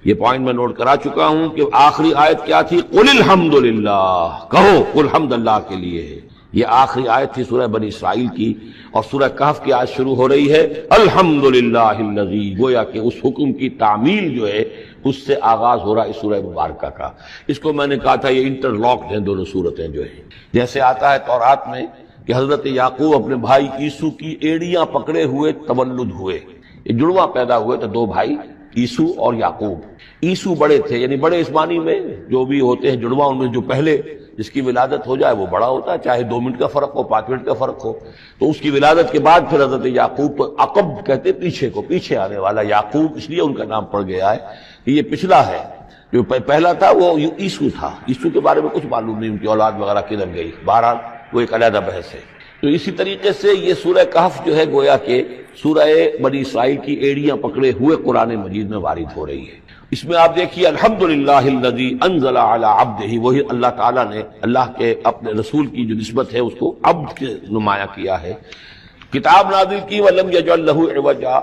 یہ پوائنٹ میں نوٹ کرا چکا ہوں کہ آخری آیت کیا تھی؟ قل الحمدللہ، کہو قل حمد اللہ کے لیے ہے۔ یہ آخری آیت تھی سورہ بنی اسرائیل کی، اور سورہ کہف کی آیت شروع ہو رہی ہے الحمدللہ الذی، گویا کہ اس حکم کی تعمیل جو ہے اس سے آغاز ہو رہا ہے اس سورہ مبارکہ کا۔ اس کو میں نے کہا تھا یہ انٹر لاکڈ ہیں دونوں صورتیں جو ہیں، جیسے آتا ہے تورات میں کہ حضرت یعقوب اپنے بھائی عیسو کی ایڑیاں پکڑے ہوئے تولد ہوئے، یہ جڑواں پیدا ہوئے تو دو بھائی عیسو اور یعقوب۔ عیسو بڑے تھے، یعنی بڑے اسمانی میں جو بھی ہوتے ہیں جڑواں، ان میں جو پہلے جس کی ولادت ہو جائے وہ بڑا ہوتا ہے، چاہے 2 منٹ کا فرق ہو 5 منٹ کا فرق ہو۔ تو اس کی ولادت کے بعد پھر حضرت یعقوب کو عقب کہتے پیچھے کو، پیچھے آنے والا یعقوب، اس لیے ان کا نام پڑ گیا ہے کہ یہ پچھلا ہے۔ جو پہلا تھا وہ عیسو تھا، عیسو کے بارے میں کچھ معلوم نہیں ان کی اولاد وغیرہ کدھر گئی، بہرحال وہ ایک علیحدہ بحث ہے۔ تو اسی طریقے سے یہ سورہ کہف جو ہے گویا کہ سورہ بنی اسرائیل کی ایڑیاں پکڑے ہوئے قرآن مجید میں وارد ہو رہی ہے۔ اس میں آپ دیکھیے الحمدللہ الذی انزل علی عبدہ، وہی اللہ تعالیٰ نے اللہ کے اپنے رسول کی جو نسبت ہے اس کو عبد کے نمایاں کیا ہے، کتاب نازل کی ولم یجعل لہ عوجا،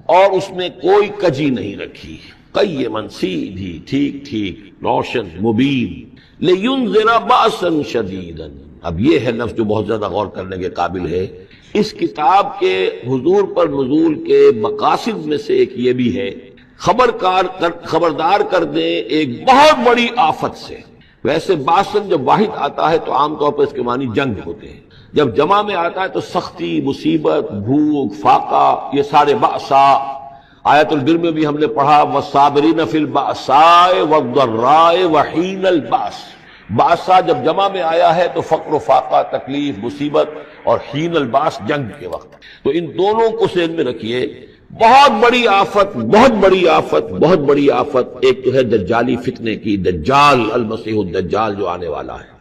اور اس میں کوئی کجی نہیں رکھی، قیما سیدھی ٹھیک ٹھیک روشن مبین، لینذر بأسا شدیدا۔ اب یہ ہے لفظ جو بہت زیادہ غور کرنے کے قابل ہے۔ اس کتاب کے حضور پر نزول کے مقاصد میں سے ایک یہ بھی ہے خبردار کر دیں ایک بہت بڑی آفت سے۔ ویسے باسن جب واحد آتا ہے تو عام طور پر اس کے معنی جنگ ہوتے ہیں، جب جمع میں آتا ہے تو سختی، مصیبت، بھوک، فاقہ، یہ سارے بأسا۔ آیت البر میں بھی ہم نے پڑھا والصابرین فی البأساء والضراء وحین البأس۔ بأسا جب جمع میں آیا ہے تو فقر و فاقہ، تکلیف، مصیبت، اور حین الباس جنگ کے وقت۔ تو ان دونوں کو ذہن میں رکھیے، بہت بڑی آفت، بہت بڑی آفت، بہت بڑی آفت۔ ایک تو ہے دجالی فتنے کی، دجال المسیح الدجال جو آنے والا ہے،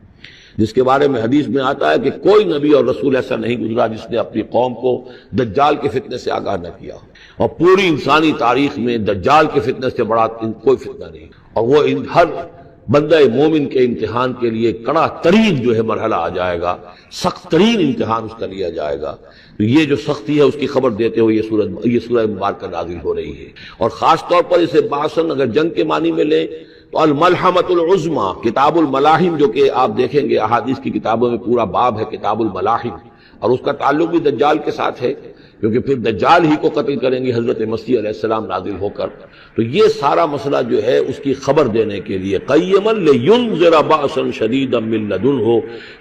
جس کے بارے میں حدیث میں آتا ہے کہ کوئی نبی اور رسول ایسا نہیں گزرا جس نے اپنی قوم کو دجال کے فتنے سے آگاہ نہ کیا، اور پوری انسانی تاریخ میں دجال کے فتنے سے بڑا کوئی فتنہ نہیں، اور وہ ہر بندہ مومن کے امتحان کے لیے کڑا ترین جو ہے مرحلہ آ جائے گا، سخت ترین امتحان اس کا لیا جائے گا۔ تو یہ جو سختی ہے اس کی خبر دیتے ہوئے یہ سورہ مبارکہ نازل ہو رہی ہے، اور خاص طور پر اسے باسن اگر جنگ کے معنی میں لیں تو الملحمۃ العظمیٰ، کتاب الملاحم جو کہ آپ دیکھیں گے احادیث کی کتابوں میں پورا باب ہے کتاب الملاحم، اور اس کا تعلق بھی دجال کے ساتھ ہے، کیونکہ پھر دجال ہی کو قتل کریں گے حضرت مسیح علیہ السلام نازل ہو کر۔ تو یہ سارا مسئلہ جو ہے اس کی خبر دینے کے لیے قیما لینذر بأسا شدیدا من لدنہ،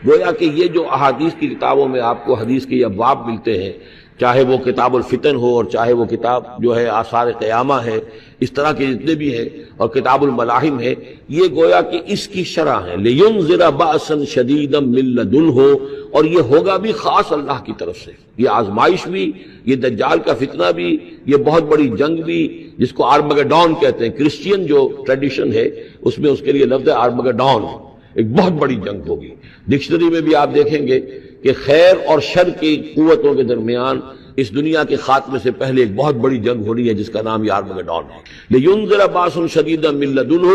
گویا کہ یہ جو احادیث کی کتابوں میں آپ کو حدیث کے ابواب ملتے ہیں، چاہے وہ کتاب الفتن ہو اور چاہے وہ کتاب جو ہے آثار قیامہ ہے، اس طرح کے جتنے بھی ہیں، اور کتاب الملاحم ہے، یہ گویا کہ اس کی شرح ہے لینذر بأسا شدیدا من لدنہ، اور یہ ہوگا بھی خاص اللہ کی طرف سے، یہ آزمائش بھی، یہ دجال کا فتنہ بھی، یہ بہت بڑی جنگ بھی، جس کو آرمگڈون کہتے ہیں۔ کرسچین جو ٹریڈیشن ہے اس میں اس کے لیے لفظ ہے آرمگڈون، ایک بہت بڑی جنگ ہوگی۔ ڈکشنری میں بھی آپ دیکھیں گے کہ خیر اور شر کی قوتوں کے درمیان اس دنیا کے خاتمے سے پہلے ایک بہت بڑی جنگ ہونی ہے جس کا نام آرمگڈون ہے۔ لینذر بأسا شدیدا من لدنہ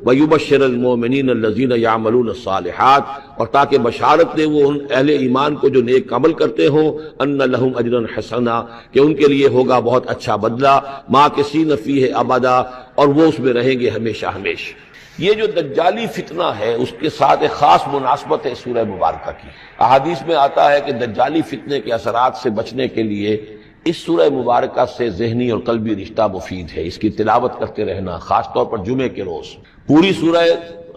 ویبشر المؤمنین الذین یعملون الصالحات، اور تاکہ بشارت دے وہ ان اہل ایمان کو جو نیک عمل کرتے ہوں، ان لہم اجرا حسنا، کہ ان کے لیے ہوگا بہت اچھا بدلہ، ماکثین فیہ ابدا، اور وہ اس میں رہیں گے ہمیشہ ہمیشہ۔ یہ جو دجالی فتنہ ہے اس کے ساتھ ایک خاص مناسبت ہے سورہ مبارکہ کی۔ احادیث میں آتا ہے کہ دجالی فتنے کے اثرات سے بچنے کے لیے اس سورہ مبارکہ سے ذہنی اور قلبی رشتہ مفید ہے، اس کی تلاوت کرتے رہنا، خاص طور پر جمعے کے روز پوری سورہ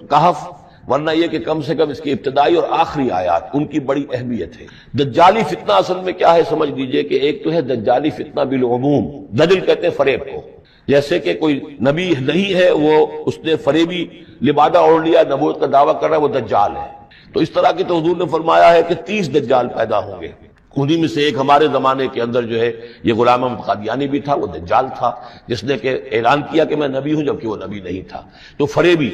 کہف، ورنہ یہ کہ کم سے کم اس کی ابتدائی اور آخری آیات ان کی بڑی اہمیت ہے۔ دجالی فتنہ اصل میں کیا ہے سمجھ لیجئے کہ ایک تو ہے دجالی فتنہ بالعموم، دجل کہتے ہیں فریب کو، جیسے کہ کوئی نبی نہیں ہے وہ اس نے فریبی لبادہ اوڑھ لیا، نبوت کا دعویٰ کر رہا ہے، وہ دجال ہے۔ تو اس طرح کی تو حضور نے فرمایا ہے کہ 30 دجال پیدا ہوں گے، انہی میں سے ایک ہمارے زمانے کے اندر جو ہے یہ غلام احمد قادیانی بھی تھا، وہ دجال تھا جس نے کہ اعلان کیا کہ میں نبی ہوں جبکہ وہ نبی نہیں تھا۔ تو فریبی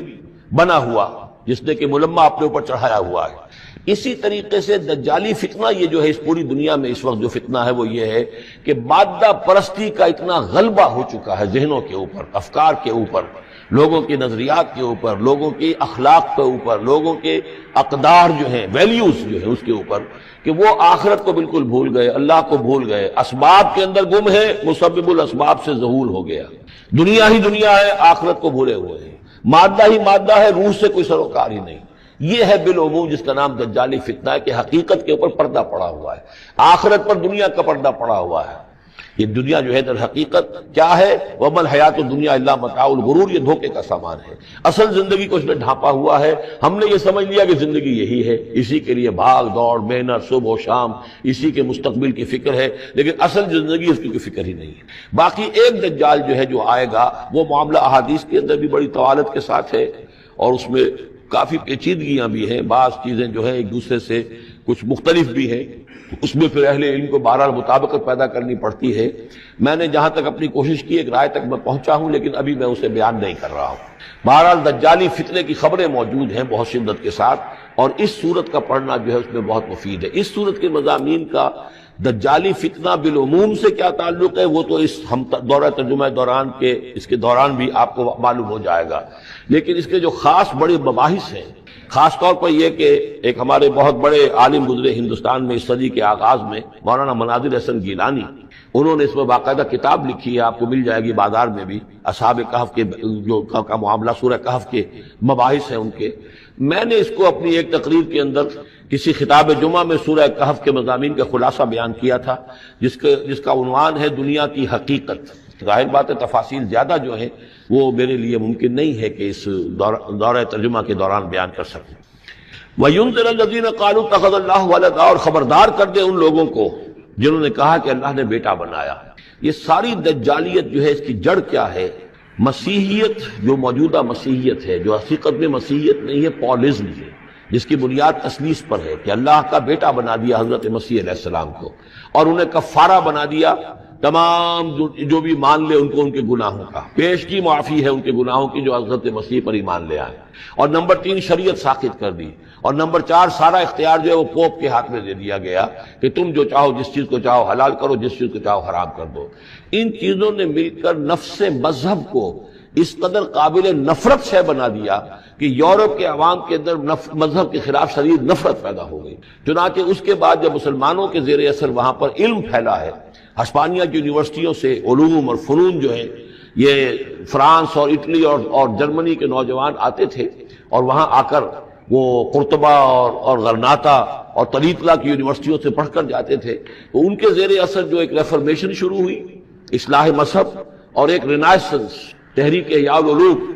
بنا ہوا جس نے کہ ملمہ اپنے اوپر چڑھایا ہوا ہے۔ اسی طریقے سے دجالی فتنہ یہ جو ہے اس پوری دنیا میں اس وقت جو فتنہ ہے وہ یہ ہے کہ مادہ پرستی کا اتنا غلبہ ہو چکا ہے ذہنوں کے اوپر، افکار کے اوپر، لوگوں کے نظریات کے اوپر، لوگوں کی اخلاق کے اوپر، لوگوں کے اقدار جو ہیں، ویلیوز جو ہیں اس کے اوپر، کہ وہ آخرت کو بالکل بھول گئے، اللہ کو بھول گئے، اسباب کے اندر گم ہے، مسبب الاسباب سے ظہور ہو گیا، دنیا ہی دنیا ہے، آخرت کو بھولے ہوئے ہیں، مادہ ہی مادہ ہے، روح سے کوئی سروکار ہی نہیں۔ یہ ہے بالعموم جس کا نام دجالی فتنہ ہے، کہ حقیقت کے اوپر پردہ پڑا ہوا ہے، آخرت پر دنیا کا پردہ پڑا ہوا ہے۔ یہ دنیا جو ہے در حقیقت کیا ہے؟ وَمَا الْحَيَاةُ الدُّنْيَا إِلَّا مَتَاعُ الْغُرُورِ، یہ دھوکے کا سامان ہے، اصل زندگی کو اس نے ڈھانپا ہوا ہے۔ ہم نے یہ سمجھ لیا کہ زندگی یہی ہے، اسی کے لیے بھاگ دوڑ محنت صبح و شام، اسی کے مستقبل کی فکر ہے، لیکن اصل زندگی اس کی کوئی فکر ہی نہیں ہے۔ باقی ایک دجال جو ہے جو آئے گا، وہ معاملہ احادیث کے اندر بھی بڑی طوالت کے ساتھ ہے، اور اس میں کافی پیچیدگیاں بھی ہیں، بعض چیزیں جو ہیں ایک دوسرے سے کچھ مختلف بھی ہیں، اس میں پھر اہل علم کو بہرحال مطابقت پیدا کرنی پڑتی ہے۔ میں نے جہاں تک اپنی کوشش کی ایک رائے تک میں پہنچا ہوں، لیکن ابھی میں اسے بیان نہیں کر رہا ہوں۔ بہرحال دجالی فتنے کی خبریں موجود ہیں بہت شدت کے ساتھ، اور اس صورت کا پڑھنا جو ہے اس میں بہت مفید ہے۔ اس صورت کے مضامین کا دجالی فتنہ بالعموم سے کیا تعلق ہے وہ تو اس ہم دورہ ترجمہ دوران کے اس کے دوران بھی آپ کو معلوم ہو جائے گا، لیکن اس کے جو خاص بڑے مباحث ہیں، خاص طور پر یہ کہ ایک ہمارے بہت بڑے عالم گزرے ہندوستان میں اس صدی کے آغاز میں، مولانا مناظر حسن گیلانی، انہوں نے اس میں باقاعدہ کتاب لکھی ہے، آپ کو مل جائے گی بازار میں بھی، اصحاب کہف کے جو کا معاملہ سورہ کہف کے مباحث ہیں ان کے۔ میں نے اس کو اپنی ایک تقریر کے اندر کسی خطاب جمعہ میں سورہ کہف کے مضامین کا خلاصہ بیان کیا تھا، جس کا عنوان ہے دنیا کی حقیقت۔ ظاہر بات ہے تفاصیل زیادہ جو ہیں وہ میرے لیے ممکن نہیں ہے کہ اس دورہ ترجمہ کے دوران بیان کر سکوں۔ وَيُنذِرَ الَّذِينَ قَالُوا اتَّخَذَ اللَّهُ وَلَدًا، اور خبردار کر دے ان لوگوں کو جنہوں نے کہا کہ اللہ نے بیٹا بنایا۔ یہ ساری دجالیت جو ہے اس کی جڑ کیا ہے؟ مسیحیت، جو موجودہ مسیحیت ہے، جو حقیقت میں مسیحیت نہیں ہے، پالزم ہے، جس کی بنیاد تثلیث پر ہے کہ اللہ کا بیٹا بنا دیا حضرت مسیح علیہ السلام کو، اور انہیں کفارہ بنا دیا تمام جو بھی مان لے ان کو ان کے گناہوں کا، پیش کی معافی ہے ان کے گناہوں کی جو حضرت مسیح پر ایمان لے آئے، اور نمبر 3 شریعت ساقط کر دی، اور نمبر 4 سارا اختیار جو ہے وہ پوپ کے ہاتھ میں دے دیا گیا کہ تم جو چاہو جس چیز کو چاہو حلال کرو، جس چیز کو چاہو حرام کر دو۔ ان چیزوں نے مل کر نفس مذہب کو اس قدر قابل نفرت سے بنا دیا کہ یورپ کے عوام کے اندر مذہب کے خلاف شدید نفرت پیدا ہو گئی۔ چنانچہ اس کے بعد جب مسلمانوں کے زیر اثر وہاں پر علم پھیلا ہے، ہسپانیہ کی یونیورسٹیوں سے علوم اور فنون جو ہیں، یہ فرانس اور اٹلی اور جرمنی کے نوجوان آتے تھے، اور وہاں آ کر وہ قرطبہ اور غرناطہ اور طریقلہ کی یونیورسٹیوں سے پڑھ کر جاتے تھے، تو ان کے زیر اثر جو ایک ریفرمیشن شروع ہوئی، اصلاح مذہب، اور ایک رینائسنس، تحریک احیاء العلوم،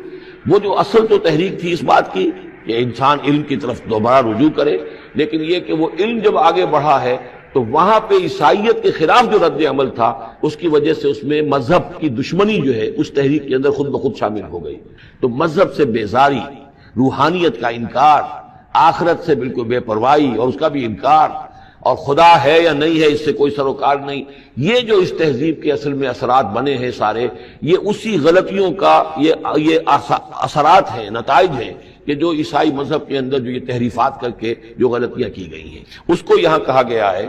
وہ جو اصل تو تحریک تھی اس بات کی کہ انسان علم کی طرف دوبارہ رجوع کرے، لیکن یہ کہ وہ علم جب آگے بڑھا ہے تو وہاں پہ عیسائیت کے خلاف جو رد عمل تھا اس کی وجہ سے اس میں مذہب کی دشمنی جو ہے اس تحریک کے اندر خود بخود شامل ہو گئی۔ تو مذہب سے بیزاری، روحانیت کا انکار، آخرت سے بالکل بے پرواہی اور اس کا بھی انکار، اور خدا ہے یا نہیں ہے اس سے کوئی سروکار نہیں، یہ جو اس تہذیب کے اصل میں اثرات بنے ہیں سارے، یہ اسی غلطیوں کا یہ اثرات ہیں، نتائج ہیں کہ جو عیسائی مذہب کے اندر جو یہ تحریفات کر کے جو غلطیاں کی گئی ہیں، اس کو یہاں کہا گیا ہے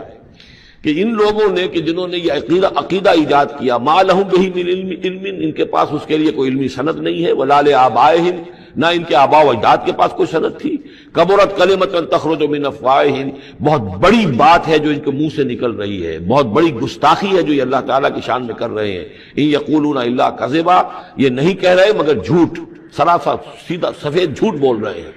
کہ ان لوگوں نے کہ جنہوں نے یہ عقیدہ ایجاد کیا، ما لہم بہ من علم، ان کے پاس اس کے لیے کوئی علمی سند نہیں ہے، ولا لآبائہم، نہ ان کے آباء و اجداد کے پاس کوئی سند تھی، کبرت کلمۃ تخرج من افواہہم، بہت بڑی بات ہے جو ان کے منہ سے نکل رہی ہے، بہت بڑی گستاخی ہے جو یہ اللہ تعالیٰ کی شان میں کر رہے ہیں، ان یقولون الا کذبا، یہ نہیں کہہ رہے مگر جھوٹ، سراسر سیدھا سفید جھوٹ بول رہے ہیں۔